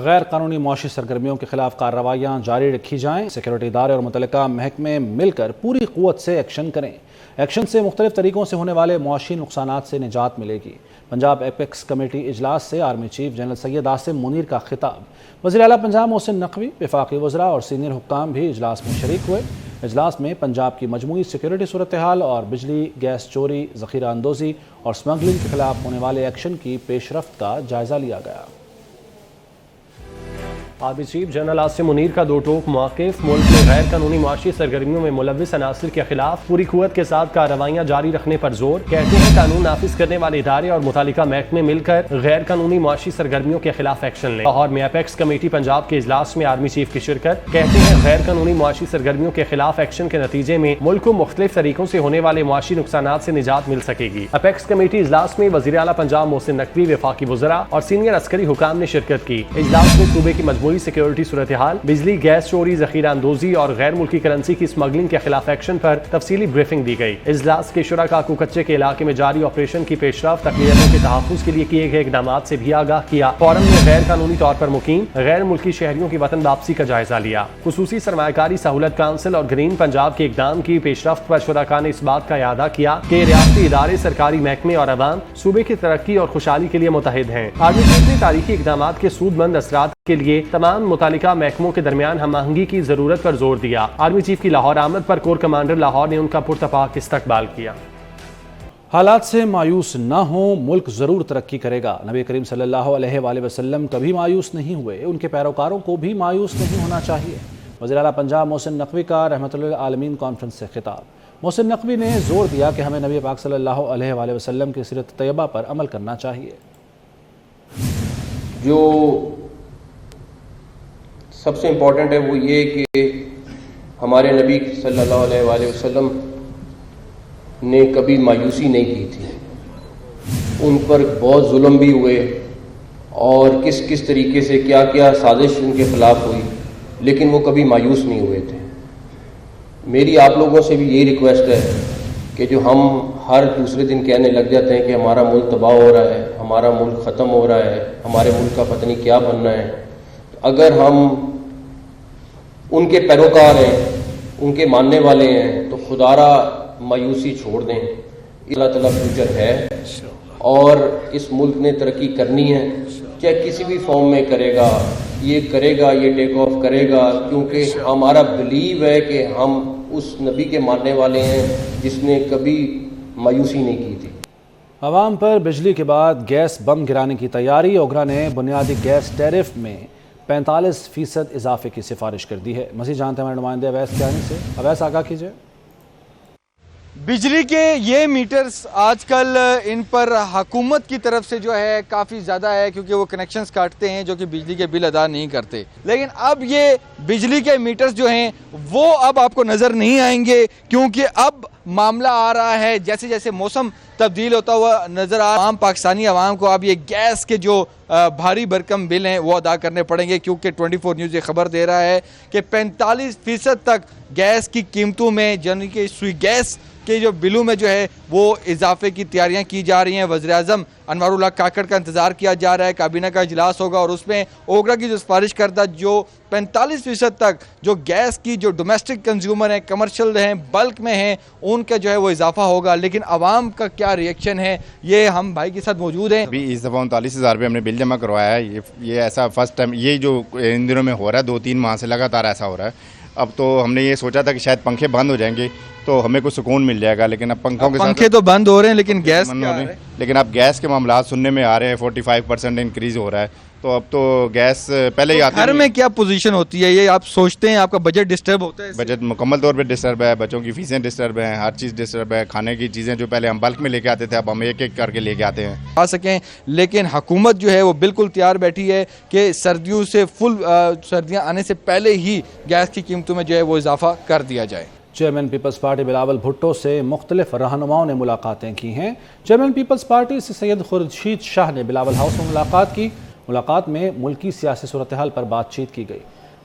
غیر قانونی معاشی سرگرمیوں کے خلاف کارروائیاں جاری رکھی جائیں، سیکورٹی ادارے اور متعلقہ محکمے مل کر پوری قوت سے ایکشن کریں۔ ایکشن سے مختلف طریقوں سے ہونے والے معاشی نقصانات سے نجات ملے گی۔ پنجاب ایپیکس کمیٹی اجلاس سے army chief general Syed Asim Munir کا خطاب۔ وزیر اعلیٰ پنجاب محسن نقوی، وفاقی وزراء اور سینئر حکام بھی اجلاس میں شریک ہوئے۔ اجلاس میں پنجاب کی مجموعی سیکورٹی صورتحال اور بجلی گیس چوری، ذخیرہ اندوزی اور سمگلنگ کے خلاف ہونے والے ایکشن کی پیش رفت کا جائزہ لیا گیا۔ Army chief general Asim Munir کا دو ٹوک موقف: ملک میں غیر قانونی معاشی سرگرمیوں میں ملوث عناصر کے خلاف پوری قوت کے ساتھ کارروائیاں جاری رکھنے پر زور۔ کہتے ہیں قانون نافذ کرنے والے ادارے اور متعلقہ محکمے مل کر غیر قانونی معاشی سرگرمیوں کے خلاف ایکشن لیں۔ لاہور میں ایپیکس کمیٹی پنجاب کے اجلاس میں آرمی چیف کی شرکت۔ کہتے ہیں غیر قانونی معاشی سرگرمیوں کے خلاف ایکشن کے نتیجے میں ملک کو مختلف طریقوں سے ہونے والے معاشی نقصانات سے نجات مل سکے گی۔ ایپیکس کمیٹی اجلاس میں وزیر اعلیٰ پنجاب محسن نقوی، وفاقی وزراء اور سینئر عسکری حکام نے شرکت کی۔ اجلاس میں صوبے کی مجموعی سیکورٹی صورتحال، بجلی گیس چوری، ذخیرہ اندوزی اور غیر ملکی کرنسی کی اسمگلنگ کے خلاف ایکشن پر تفصیلی بریفنگ دی گئی۔ اجلاس کے شرکاء کو کچے کے علاقے میں جاری آپریشن کی پیش رفت، اقلیتوں کے تحفظ کے لیے کیے گئے اقدامات سے بھی آگاہ کیا۔ فورم میں غیر قانونی طور پر مقیم غیر ملکی شہریوں کی وطن واپسی کا جائزہ لیا۔ خصوصی سرمایہ کاری سہولت کونسل اور گرین پنجاب کے اقدام کی پیش رفت پر شرکاء نے اس بات کا اعادہ کیا کہ ریاستی ادارے، سرکاری محکمے اور عوام صوبے کی ترقی اور خوشحالی کے لیے متحد ہیں۔ آرمی چیف نے تاریخی اقدامات کے سود مند اثرات کے لیے تمام متعلقہ محکموں کے درمیان ہم آہنگی کی ضرورت پر زور دیا۔ آرمی چیف کی لاہور آمد پر کور کمانڈر لاہور نے ان کا پرتپاک استقبال کیا۔ حالات سے مایوس نہ ہوں، ملک ضرور ترقی کرے گا۔ نبی کریم صلی اللہ علیہ وآلہ وسلم کبھی مایوس نہیں ہوئے، ان کے پیروکاروں کو بھی مایوس نہیں ہونا چاہیے۔ وزیر اعلیٰ پنجاب محسن نقوی کا رحمت للعالمین کانفرنس سے خطاب۔ محسن نقوی نے زور دیا کہ ہمیں نبی پاک صلی اللہ علیہ وآلہ وسلم کی سیرت طیبہ پر عمل کرنا چاہیے۔ جو سب سے امپورٹنٹ ہے وہ یہ کہ ہمارے نبی صلی اللہ علیہ وآلہ وسلم نے کبھی مایوسی نہیں کی تھی۔ ان پر بہت ظلم بھی ہوئے اور کس طریقے سے کیا کیا سازش ان کے خلاف ہوئی، لیکن وہ کبھی مایوس نہیں ہوئے تھے۔ میری آپ لوگوں سے بھی یہی ریکویسٹ ہے کہ جو ہم ہر دوسرے دن کہنے لگ جاتے ہیں کہ ہمارا ملک تباہ ہو رہا ہے، ہمارا ملک ختم ہو رہا ہے، ہمارے ملک کا پتہ نہیں کیا بننا ہے، اگر ہم ان کے پیروکار ہیں، ان کے ماننے والے ہیں، تو خدارا مایوسی چھوڑ دیں۔ اللہ تعالیٰ فیوچر ہے اور اس ملک نے ترقی کرنی ہے، چاہے کسی بھی فارم میں کرے گا، یہ ٹیک آف کرے گا، کیونکہ ہمارا بلیو ہے کہ ہم اس نبی کے ماننے والے ہیں جس نے کبھی مایوسی نہیں کی تھی۔ عوام پر بجلی کے بعد گیس بم گرانے کی تیاری۔ اوگرا نے بنیادی گیس ٹیرف میں 45% اضافے کی سفارش کر دی ہے۔ مزید جانتے ہیں ہمارے نمائندے اویس کیانی سے۔ اویس، آگاہ کیجئے۔ بجلی کے یہ میٹرز آج کل ان پر حکومت کی طرف سے جو ہے کافی زیادہ ہے، کیونکہ وہ کنیکشنز کاٹتے ہیں جو کہ بجلی کے بل ادا نہیں کرتے، لیکن اب یہ بجلی کے میٹرز جو ہیں وہ اب آپ کو نظر نہیں آئیں گے، کیونکہ اب معاملہ آ رہا ہے جیسے جیسے موسم تبدیل ہوتا ہوا نظر عام پاکستانی عوام کو اب یہ گیس کے جو بھاری بھرکم بل ہیں وہ ادا کرنے پڑیں گے، کیونکہ 24 نیوز یہ خبر دے رہا ہے کہ 45% تک گیس کی قیمتوں میں، یعنی کہ سوئی گیس کے جو بلوں میں جو ہے وہ اضافے کی تیاریاں کی جا رہی ہیں۔ وزیر اعظم انوار اللہ کاکڑ کا انتظار کیا جا رہا ہے، کابینہ کا اجلاس ہوگا اور اس میں اوگرا کی جو سفارش کردہ جو 45% تک جو گیس کی جو ڈومیسٹک کنزیومر ہیں، کمرشل ہیں، بلک میں ہیں، ان کا جو ہے وہ اضافہ ہوگا۔ لیکن عوام کا کیا ریئیکشن ہے، یہ ہم بھائی کے ساتھ موجود ہیں۔ ابھی اس دفعہ 39,000 روپے ہم نے بل جمع کروایا ہے۔ یہ ایسا فرسٹ ٹائم یہ جو ان دنوں میں ہو رہا ہے، 2-3 ماہ سے لگاتار ایسا ہو رہا ہے۔ اب تو ہم نے یہ سوچا تھا کہ شاید پنکھے بند ہو جائیں گے تو ہمیں کوئی سکون مل جائے گا، لیکن اب پنکھے تو بند ہو رہے ہیں لیکن گیس کیا ہے؟ لیکن اب گیس کے معاملات سننے میں آ رہے ہیں 45% انکریز ہو رہا ہے، تو اب تو گیس پہلے ہی آتا ہے۔ گھر میں کیا پوزیشن ہوتی ہے، یہ آپ سوچتے ہیں آپ کا بجٹ ڈسٹرب ہوتا ہے؟ بجٹ مکمل طور پہ ڈسٹرب ہے، بچوں کی فیسیں ڈسٹرب ہیں، ہر چیز ڈسٹرب ہے۔ کھانے کی چیزیں جو پہلے ہم بلک میں لے کے آتے تھے اب ہم ایک ایک کر کے لے کے آتے ہیں آ سکیں، لیکن حکومت جو ہے وہ بالکل تیار بیٹھی ہے کہ سردیوں سے سردیاں آنے سے پہلے ہی گیس کی قیمتوں میں جو ہے وہ اضافہ کر دیا جائے۔ چیئرمین پیپلز پارٹی بلاول بھٹو سے مختلف رہنماؤں نے ملاقاتیں کی ہیں۔ چیئرمین پیپلز پارٹی سے سید خورشید شاہ نے بلاول ہاؤس میں ملاقات کی۔ ملاقات میں ملکی سیاسی صورتحال پر بات چیت کی گئی۔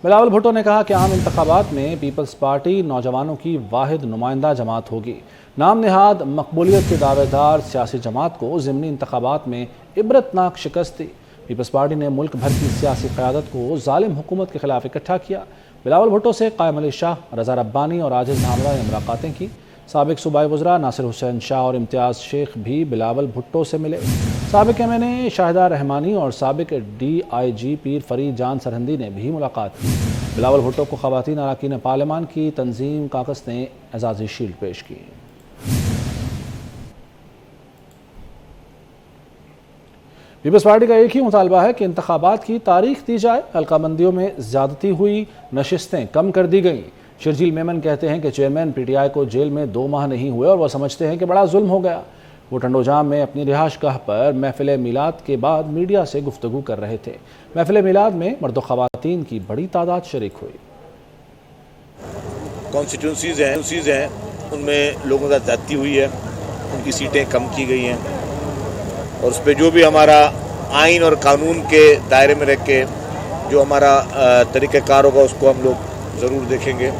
بلاول بھٹو نے کہا کہ عام انتخابات میں پیپلز پارٹی نوجوانوں کی واحد نمائندہ جماعت ہوگی۔ نام نہاد مقبولیت کے دعوے دار سیاسی جماعت کو ضمنی انتخابات میں عبرتناک شکست دی۔ پیپلز پارٹی نے ملک بھر کی سیاسی قیادت کو ظالم حکومت کے خلاف اکٹھا کیا۔ بلاول بھٹو سے قائم علی شاہ، رضا ربانی اور عاجز حامدہ نے ملاقاتیں کی۔ سابق صوبائی وزراء ناصر حسین شاہ اور امتیاز شیخ بھی بلاول بھٹو سے ملے۔ سابق ایم این اے شاہدہ رحمانی اور سابق ڈی آئی جی پیر فرید جان سرہندی نے بھی ملاقات کی۔ بلاول بھٹو کو خواتین اراکین پارلیمان کی تنظیم کاکس نے اعزازی شیلڈ پیش کی۔ پیپلز پارٹی کا ایک ہی مطالبہ ہے کہ انتخابات کی تاریخ دی جائے۔ حلقہ بندیوں میں زیادتی ہوئی، نشستیں کم کر دی گئیں۔ شرجیل میمن کہتے ہیں کہ چیئرمین پی ٹی آئی کو جیل میں 2 ماہ نہیں ہوئے اور وہ سمجھتے ہیں کہ بڑا ظلم ہو گیا۔ وہ ٹنڈو جام میں اپنی رہائش گاہ پر محفل میلاد کے بعد میڈیا سے گفتگو کر رہے تھے۔ محفل میلاد میں مرد و خواتین کی بڑی تعداد شریک ہوئی۔ کانسٹیٹیونسیز ہیں ان میں لوگوں کا زیادتی ہوئی ہے، ان کی سیٹیں کم کی گئی ہیں، اور اس پہ جو بھی ہمارا آئین اور قانون کے دائرے میں رہ کے جو ہمارا طریقہ کار ہوگا اس کو ہم لوگ ضرور دیکھیں گے۔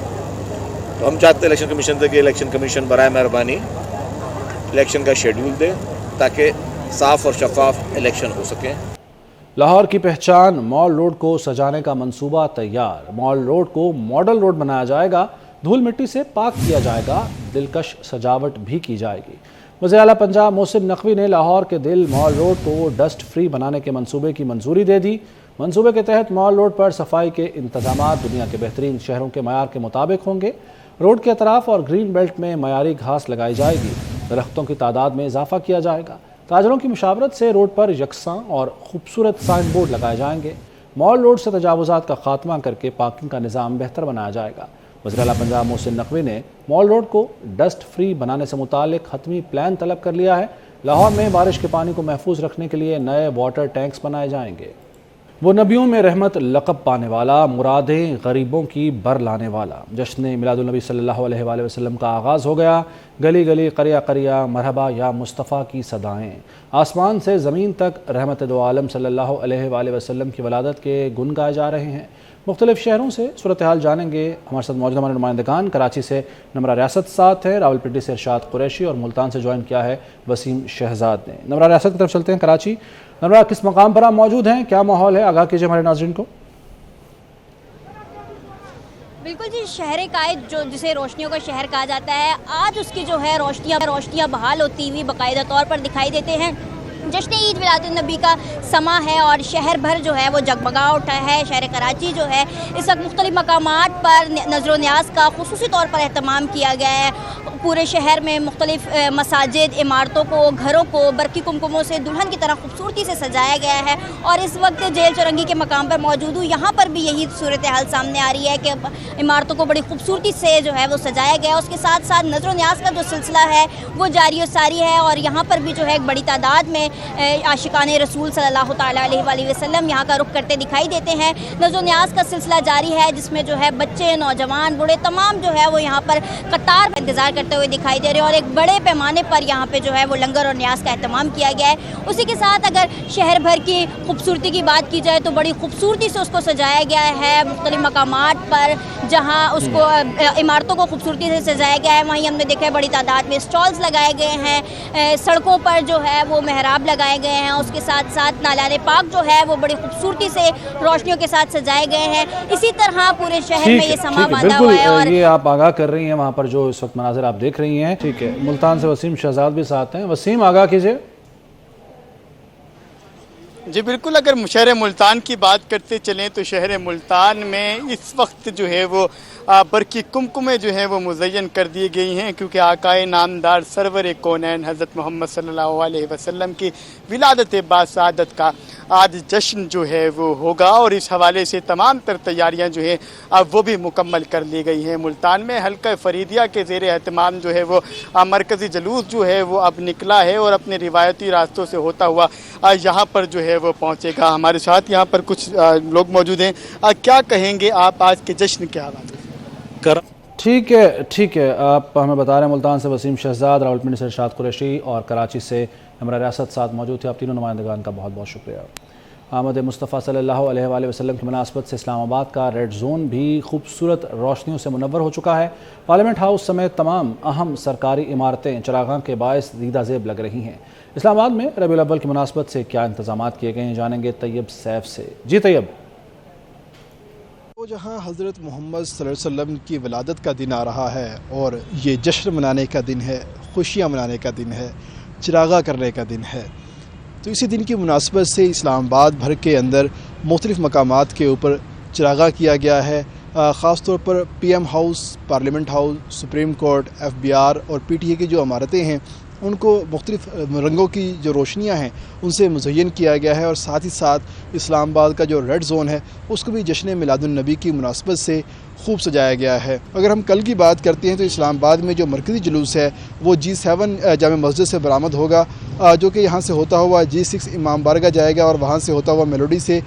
تو ہم چاہتے ہیں الیکشن کمیشن سے کہ الیکشن کمیشن برائے مہربانی الیکشن کا شیڈول دے تاکہ صاف اور شفاف الیکشن ہو سکیں۔ لاہور کی پہچان مال روڈ کو سجانے کا منصوبہ تیار۔ مال روڈ کو ماڈل روڈ بنایا جائے گا، دھول مٹی سے پاک کیا جائے گا، دلکش سجاوٹ بھی کی جائے گی۔ وزیر اعلیٰ پنجاب محسن نقوی نے لاہور کے دل مال روڈ کو ڈسٹ فری بنانے کے منصوبے کی منظوری دے دی۔ منصوبے کے تحت مال روڈ پر صفائی کے انتظامات دنیا کے بہترین شہروں کے معیار کے مطابق ہوں گے۔ روڈ کے اطراف اور گرین بیلٹ میں معیاری گھاس لگائی جائے گی۔ درختوں کی تعداد میں اضافہ کیا جائے گا۔ تاجروں کی مشاورت سے روڈ پر یکساں اور خوبصورت سائن بورڈ لگائے جائیں گے۔ مال روڈ سے تجاوزات کا خاتمہ کر کے پارکنگ کا نظام بہتر بنایا جائے گا۔ وزیر اعلیٰ پنجاب محسن نقوی نے مال روڈ کو ڈسٹ فری بنانے سے متعلق حتمی پلان طلب کر لیا ہے۔ لاہور میں بارش کے پانی کو محفوظ رکھنے کے لیے نئے واٹر ٹینکس بنائے جائیں گے۔ وہ نبیوں میں رحمت لقب پانے والا، مرادیں غریبوں کی بر لانے والا۔ جشن میلاد النبی صلی اللہ علیہ وآلہ وسلم کا آغاز ہو گیا۔ گلی گلی، قریہ قریہ، مرحبا یا مصطفیٰ کی صدائیں۔ آسمان سے زمین تک رحمت دو عالم صلی اللہ علیہ وآلہ وسلم کی ولادت کے گن گائے جا رہے ہیں۔ مختلف شہروں سے صورتحال جانیں گے ہمارے ساتھ موجود ہمارے نمائندگان۔ کراچی سے نمرہ ریاست ساتھ ہے، راولپنڈی سے ارشاد قریشی اور ملتان سے جوائن کیا ہے وسیم شہزاد نے۔ نمرہ ریاست کی طرف چلتے ہیں۔ کراچی، نمرہ کس مقام پر آپ موجود ہیں، کیا ماحول ہے، آگاہ کیجیے ہمارے ناظرین کو۔ بالکل جی، شہر قائد جسے روشنیوں کا شہر کہا جاتا ہے، آج اس کی جو ہے روشنیاں بحال ہوتی ہوئی باقاعدہ طور پر دکھائی دیتے ہیں۔ جشن عید میلاد النبی کا سما ہے اور شہر بھر جو ہے وہ جگمگا اٹھا ہے۔ شہر کراچی جو ہے اس وقت مختلف مقامات پر نظر و نیاز کا خصوصی طور پر اہتمام کیا گیا ہے۔ پورے شہر میں مختلف مساجد، عمارتوں کو، گھروں کو برقی کمکموں سے دلہن کی طرح خوبصورتی سے سجایا گیا ہے، اور اس وقت جیل چورنگی کے مقام پر موجود ہوں، یہاں پر بھی یہی صورتحال سامنے آ رہی ہے کہ عمارتوں کو بڑی خوبصورتی سے جو ہے وہ سجایا گیا ہے۔ اس کے ساتھ ساتھ نظر و نیاز کا جو سلسلہ ہے وہ جاری و ساری ہے، اور یہاں پر بھی جو ہے ایک بڑی تعداد میں عاشقان رسول صلی اللہ تعالیٰ علیہ وآلہ وسلم یہاں کا رخ کرتے دکھائی دیتے ہیں۔ نظر و نیاز کا سلسلہ جاری ہے، جس میں جو ہے بچے، نوجوان، بوڑھے تمام جو ہے وہ یہاں پر قطار کا انتظار کرتے ہوئے دکھائی دے رہے ہیں، اور ایک بڑے پیمانے پر یہاں پہ جو ہے وہ لنگر اور نیاز کا اہتمام کیا گیا ہے۔ اسی کے ساتھ اگر شہر بھر کی خوبصورتی کی بات کی جائے تو بڑی خوبصورتی سے اس کو سجایا گیا ہے۔ مختلف مقامات پر جہاں اس کو عمارتوں کو خوبصورتی سے سجایا گیا ہے، وہیں ہم نے دیکھا ہے بڑی تعداد میں اسٹالز لگائے گئے ہیں، سڑکوں پر جو ہے وہ محراب لگائے گئے ہیں، اس کے ساتھ ساتھ نالان پاک جو ہے وہ بڑی خوبصورتی سے روشنیوں کے ساتھ سجائے گئے ہیں۔ اسی طرح پورے شہر میں یہ سما باندھا ہوا ہے۔ اور یہ آپ آگاہ کر رہی ہیں وہاں پر جو اس وقت مناظر آپ دیکھ رہی ہیں۔ ٹھیک ہے، ملتان سے وسیم شہزاد بھی ساتھ ہیں۔ وسیم، آگاہ کیجئے۔ جی بالکل، اگر شہر ملتان کی بات کرتے چلیں تو شہر ملتان میں اس وقت جو ہے وہ برقی کمکمیں جو ہیں وہ مزین کر دی گئی ہیں، کیونکہ آقائے نامدار سرور کونین حضرت محمد صلی اللہ علیہ وسلم کی ولادت باسعادت کا آج جشن جو ہے وہ ہوگا، اور اس حوالے سے تمام تر تیاریاں جو ہیں اب وہ بھی مکمل کر لی گئی ہیں۔ ملتان میں حلقہ فریدیہ کے زیر اہتمام جو ہے وہ مرکزی جلوس جو ہے وہ اب نکلا ہے، اور اپنے روایتی راستوں سے ہوتا ہوا یہاں پر جو ہے وہ پہنچے گا۔ ہمارے ساتھ یہاں پر کچھ لوگ موجود ہیں، کیا کہیں گے آپ آج کے جشن کے حوالے سے؟ ٹھیک ہے، آپ ہمیں بتا رہے ہیں ملتان سے وسیم شہزاد، راولپنڈی سے ارشاد قریشی اور کراچی سے ہمارا ریاست ساتھ موجود تھے۔ آپ تینوں نمائندگان کا بہت بہت شکریہ۔ آمد مصطفیٰ صلی اللہ علیہ وآلہ وسلم کی مناسبت سے اسلام آباد کا ریڈ زون بھی خوبصورت روشنیوں سے منور ہو چکا ہے۔ پارلیمنٹ ہاؤس سمیت تمام اہم سرکاری عمارتیں چراغاں کے باعث دیدہ زیب لگ رہی ہیں۔ اسلام آباد میں ربیع الاول کی مناسبت سے کیا انتظامات کیے گئے ہیں، جانیں گے طیب سیف سے۔ جی طیب۔ جہاں حضرت محمد صلی اللہ علیہ وسلم کی ولادت کا دن آ رہا ہے اور یہ جشن منانے کا دن ہے، خوشیاں منانے کا دن ہے، چراغاں کرنے کا دن ہے، تو اسی دن کی مناسبت سے اسلام آباد بھر کے اندر مختلف مقامات کے اوپر چراغاں کیا گیا ہے۔ خاص طور پر P M house, parliament house, supreme court, F B R اور پی ٹی اے کی جو عمارتیں ہیں ان کو مختلف رنگوں کی جو روشنیاں ہیں ان سے مزین کیا گیا ہے، اور ساتھ ہی ساتھ اسلام آباد کا جو ریڈ زون ہے اس کو بھی جشن میلاد النبی کی مناسبت سے خوب سجایا گیا ہے۔ اگر ہم کل کی بات کرتے ہیں تو اسلام آباد میں جو مرکزی جلوس ہے وہ G7 جامع مسجد سے برآمد ہوگا، جو کہ یہاں سے ہوتا ہوا G6 امام بارگاہ جائے گا، اور وہاں سے ہوتا ہوا میلوڈی سے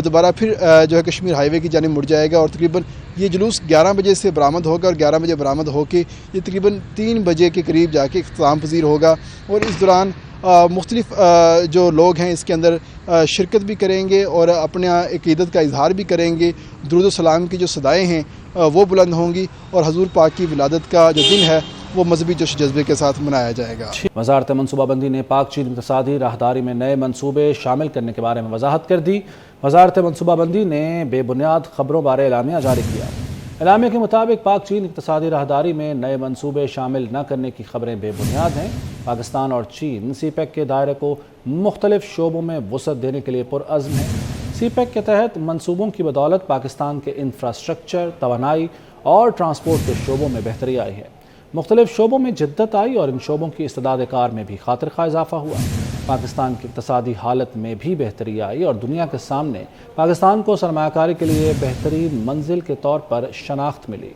دوبارہ پھر جو ہے کشمیر ہائی وے کی جانب مڑ جائے گا، اور تقریباً یہ جلوس 11 بجے سے برآمد ہوگا، اور 11 بجے برآمد ہو کے یہ تقریباً 3 بجے کے قریب جا کے اختتام پذیر ہوگا، اور اس دوران مختلف جو لوگ ہیں اس کے اندر شرکت بھی کریں گے اور اپنے عقیدت کا اظہار بھی کریں گے۔ درود و سلام کی جو صدائیں ہیں وہ بلند ہوں گی، اور حضور پاک کی ولادت کا جو دن ہے وہ مذہبی جوش جذبے کے ساتھ منایا جائے گا۔ وزارت منصوبہ بندی نے پاک چین اقتصادی راہداری میں نئے منصوبے شامل کرنے کے بارے میں وضاحت کر دی۔ وزارت منصوبہ بندی نے بے بنیاد خبروں بارے اعلامیہ جاری کیا۔ اعلامیہ کے مطابق پاک چین اقتصادی راہداری میں نئے منصوبے شامل نہ کرنے کی خبریں بے بنیاد ہیں۔ پاکستان اور چین سی پیک کے دائرے کو مختلف شعبوں میں وسعت دینے کے لیے پرعزم ہیں۔ سی پیک کے تحت منصوبوں کی بدولت پاکستان کے انفراسٹرکچر، توانائی اور ٹرانسپورٹ کے شعبوں میں بہتری آئی ہے۔ مختلف شعبوں میں جدت آئی اور ان شعبوں کی استعداد کار میں بھی خاطر خواہ اضافہ ہوا۔ پاکستان کی اقتصادی حالت میں بھی بہتری آئی اور دنیا کے سامنے پاکستان کو سرمایہ کاری کے لیے بہترین منزل کے طور پر شناخت ملی۔